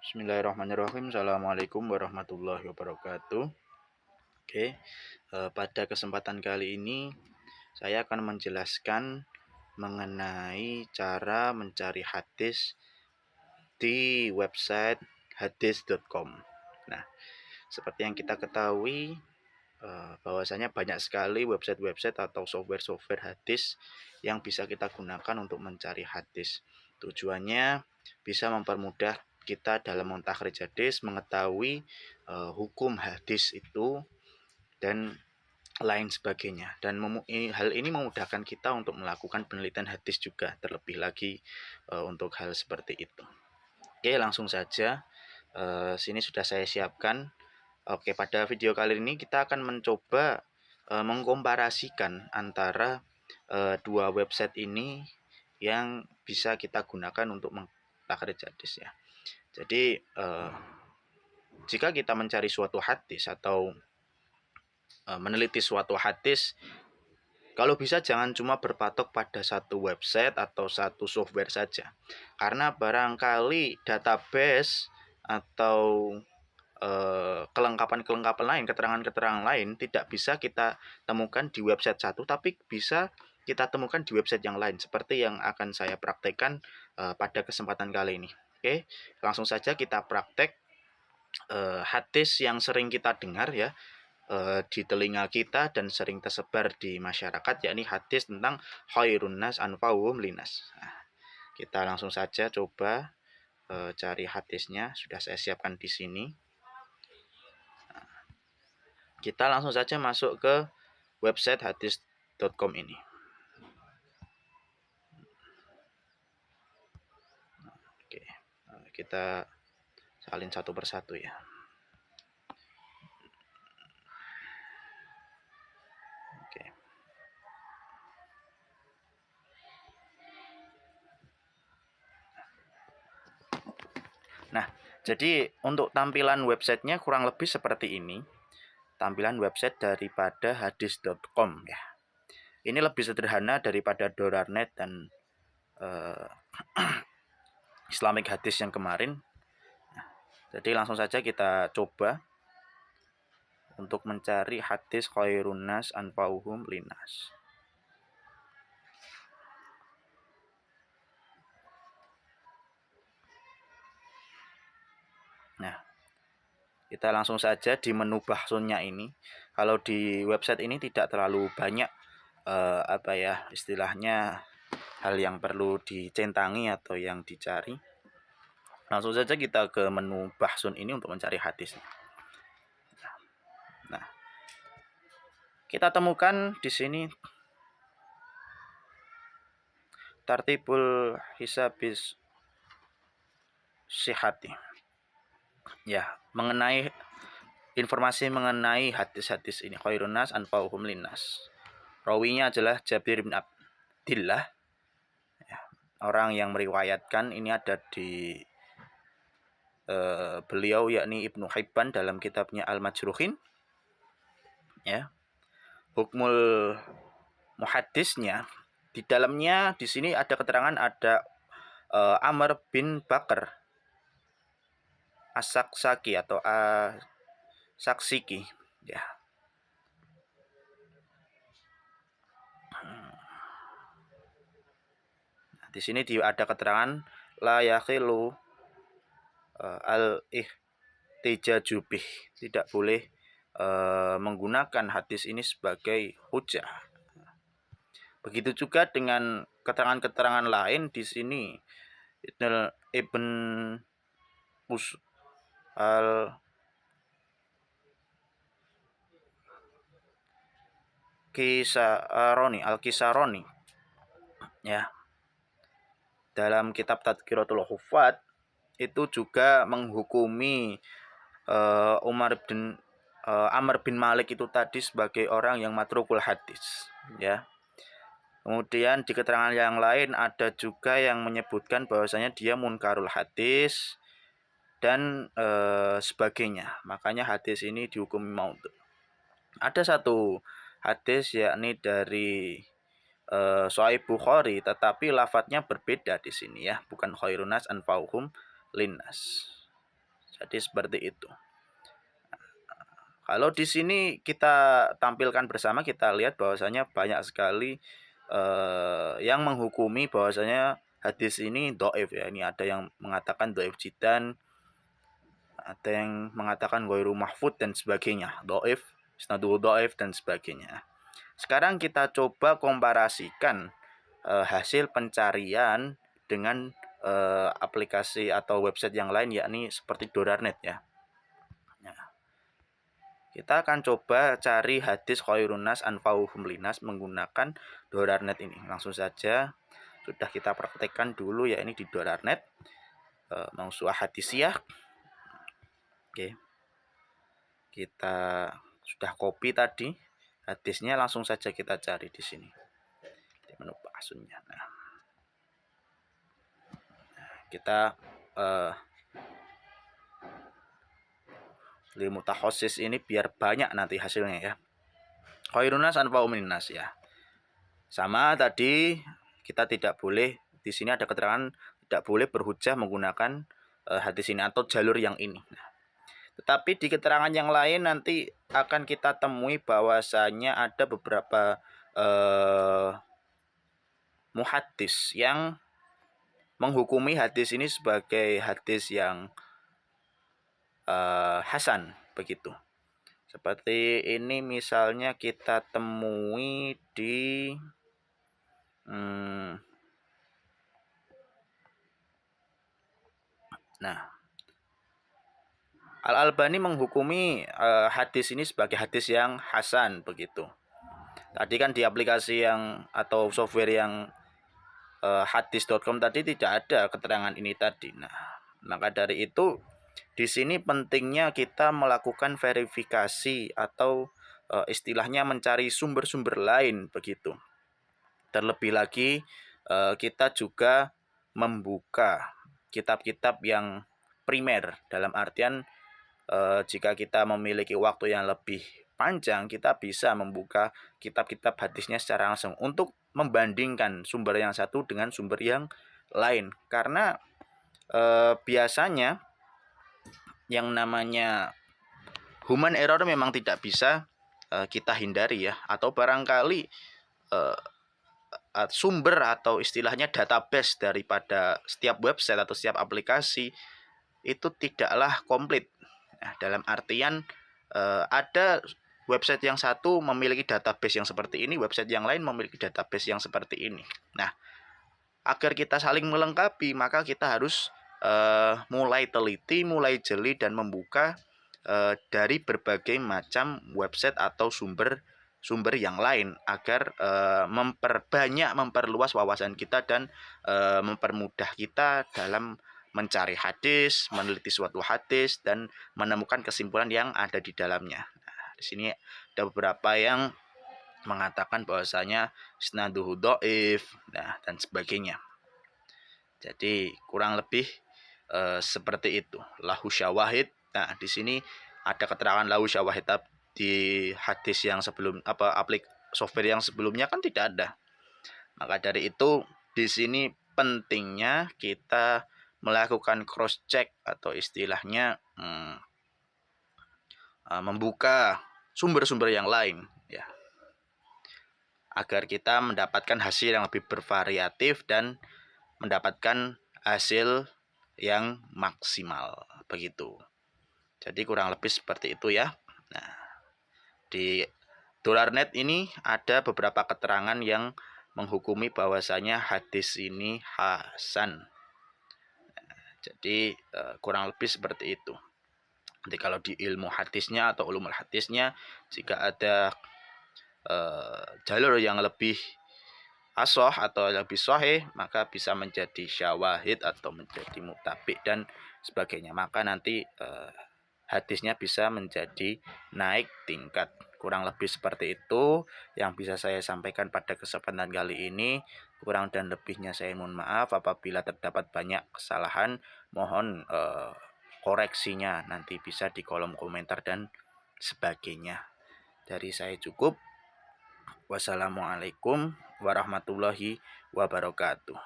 Bismillahirrahmanirrahim. Assalamualaikum warahmatullahi wabarakatuh. Oke, pada kesempatan kali ini saya akan menjelaskan mengenai cara mencari hadis di website hadis.com. Nah, seperti yang kita ketahui, bahwasanya banyak sekali website-website atau software-software hadis yang bisa kita gunakan untuk mencari hadis. Tujuannya bisa mempermudah kita dalam mentakhrij hadis, mengetahui hukum hadis itu dan lain sebagainya. Dan hal ini memudahkan kita untuk melakukan penelitian hadis juga, terlebih lagi untuk hal seperti itu. Oke, langsung saja. Sini sudah saya siapkan. Oke, pada video kali ini kita akan mencoba mengkomparasikan antara dua website ini yang bisa kita gunakan untuk mentakhrij hadis ya. Jadi jika kita mencari suatu hadis atau meneliti suatu hadis, kalau bisa jangan cuma berpatok pada satu website atau satu software saja. Karena barangkali database atau kelengkapan-kelengkapan lain, keterangan-keterangan lain tidak bisa kita temukan di website satu, tapi bisa kita temukan di website yang lain, seperti yang akan saya praktekkan pada kesempatan kali ini. Oke, langsung saja kita praktek hadis yang sering kita dengar ya di telinga kita dan sering tersebar di masyarakat, yakni hadis tentang khairun nas anfa'uhum linas. Nah, kita langsung saja coba cari hadisnya, sudah saya siapkan di sini. Kita langsung saja masuk ke website hadis.com ini. Oke, kita salin satu persatu ya. Oke. Nah, jadi untuk tampilan websitenya kurang lebih seperti ini. Tampilan website daripada hadis.com ya. Ini lebih sederhana daripada Dorarnet dan Islamic Hadis yang kemarin. Nah, jadi langsung saja kita coba untuk mencari hadis khairun nas anfa'uhum linas. Nah, kita langsung saja di menu bahsunnya ini. Kalau di website ini tidak terlalu banyak istilahnya hal yang perlu dicentangi atau yang dicari. Langsung saja kita ke menu bahsun ini untuk mencari hadisnya. Nah, kita temukan di sini tartibul hisabis sihati. Ya, mengenai informasi mengenai hadis-hadis ini, khairun nas anfa'uhum linnas. Rawinya adalah Jabir bin Abdillah. Ya, orang yang meriwayatkan ini ada di beliau, yakni Ibnu Hibban dalam kitabnya Al-Majruhin. Ya. Hukmul muhaddisnya di dalamnya di sini ada keterangan ada Amr bin Bakar As-Saksaki atau Saksiki ya. Nah, di sini ada keterangan la yakhilu al-ihtijaju bih, tidak boleh menggunakan hadis ini sebagai hujah. Begitu juga dengan keterangan-keterangan lain di sini. Ibn Al-Kisaroni ya. Dalam kitab Tadhkiratul Huffaz itu juga menghukumi Amr bin Malik itu tadi sebagai orang yang matrukul hadis ya. Kemudian di keterangan yang lain ada juga yang menyebutkan bahwasanya dia munkarul hadis dan sebagainya. Makanya hadis ini dihukumi maudhu. Ada satu hadis yakni dari Sahih Bukhari, tetapi lafadznya berbeda di sini ya, bukan khairun nas anfa'uhum linnas. Jadi seperti itu. Kalau di sini kita tampilkan bersama, kita lihat bahwasanya banyak sekali yang menghukumi bahwasanya hadis ini dhaif ya. Ini ada yang mengatakan dhaif jiddan, ada yang mengatakan ghairu mahfud dan sebagainya, dhaif, isnaduhu dhaif dan sebagainya. Sekarang kita coba komparasikan hasil pencarian dengan aplikasi atau website yang lain, yakni seperti Dorarnet ya. Kita akan coba cari hadis khairun nas anfa'uhum linnas menggunakan Dorarnet ini. Langsung saja sudah kita praktekkan dulu ya, ini di Dorarnet. Mausu'ah hadisiyah. Oke. Kita sudah copy tadi hadisnya, langsung saja kita cari di sini. Di menu pasunnya. Nah, kita li mutakhasis ini biar banyak nanti hasilnya ya. Khairun nas anfa'uhum linnas ya. Sama tadi kita tidak boleh, di sini ada keterangan tidak boleh berhujjah menggunakan hadis ini atau jalur yang ini. Nah, tetapi di keterangan yang lain nanti akan kita temui bahwasanya ada beberapa muhaddis yang menghukumi hadis ini sebagai hadis yang hasan begitu. Seperti ini misalnya kita temui di nah, Al-Albani menghukumi hadis ini sebagai hadis yang hasan begitu. Tadi kan di aplikasi yang atau software yang hadis.com tadi tidak ada keterangan ini tadi. Nah, maka dari itu di sini pentingnya kita melakukan verifikasi atau istilahnya mencari sumber-sumber lain begitu. Terlebih lagi kita juga membuka kitab-kitab yang primer, dalam artian jika kita memiliki waktu yang lebih panjang, kita bisa membuka kitab-kitab hadisnya secara langsung untuk membandingkan sumber yang satu dengan sumber yang lain. Karena biasanya yang namanya human error memang tidak bisa kita hindari ya, atau barangkali sumber atau istilahnya database daripada setiap website atau setiap aplikasi itu tidaklah komplit. Nah, dalam artian ada website yang satu memiliki database yang seperti ini, website yang lain memiliki database yang seperti ini. Nah, agar kita saling melengkapi, maka kita harus mulai teliti, mulai jeli dan membuka dari berbagai macam website atau sumber yang lain agar memperluas wawasan kita dan mempermudah kita dalam mencari hadis, meneliti suatu hadis dan menemukan kesimpulan yang ada di dalamnya. Nah, di sini ada beberapa yang mengatakan bahwasanya isnaduhu dhaif, nah dan sebagainya. Jadi kurang lebih seperti itu. Lahu syawahid. Nah, di sini ada keterangan lahu syawahid di hadis yang sebelum software yang sebelumnya kan tidak ada. Maka dari itu di sini pentingnya kita melakukan cross check atau istilahnya membuka sumber-sumber yang lain ya, agar kita mendapatkan hasil yang lebih bervariatif dan mendapatkan hasil yang maksimal begitu. Jadi kurang lebih seperti itu ya. Nah, di Dorarnet ini ada beberapa keterangan yang menghukumi bahwasanya hadis ini hasan. Jadi kurang lebih seperti itu. Nanti kalau di ilmu hadisnya atau ulumul hadisnya, jika ada jalur yang lebih asoh atau lebih sahih, maka bisa menjadi syawahid atau menjadi mutabik dan sebagainya. Maka nanti hadisnya bisa menjadi naik tingkat. Kurang lebih seperti itu yang bisa saya sampaikan pada kesempatan kali ini. Kurang dan lebihnya saya mohon maaf apabila terdapat banyak kesalahan. Mohon koreksinya nanti bisa di kolom komentar dan sebagainya. Dari saya cukup. Wassalamualaikum warahmatullahi wabarakatuh.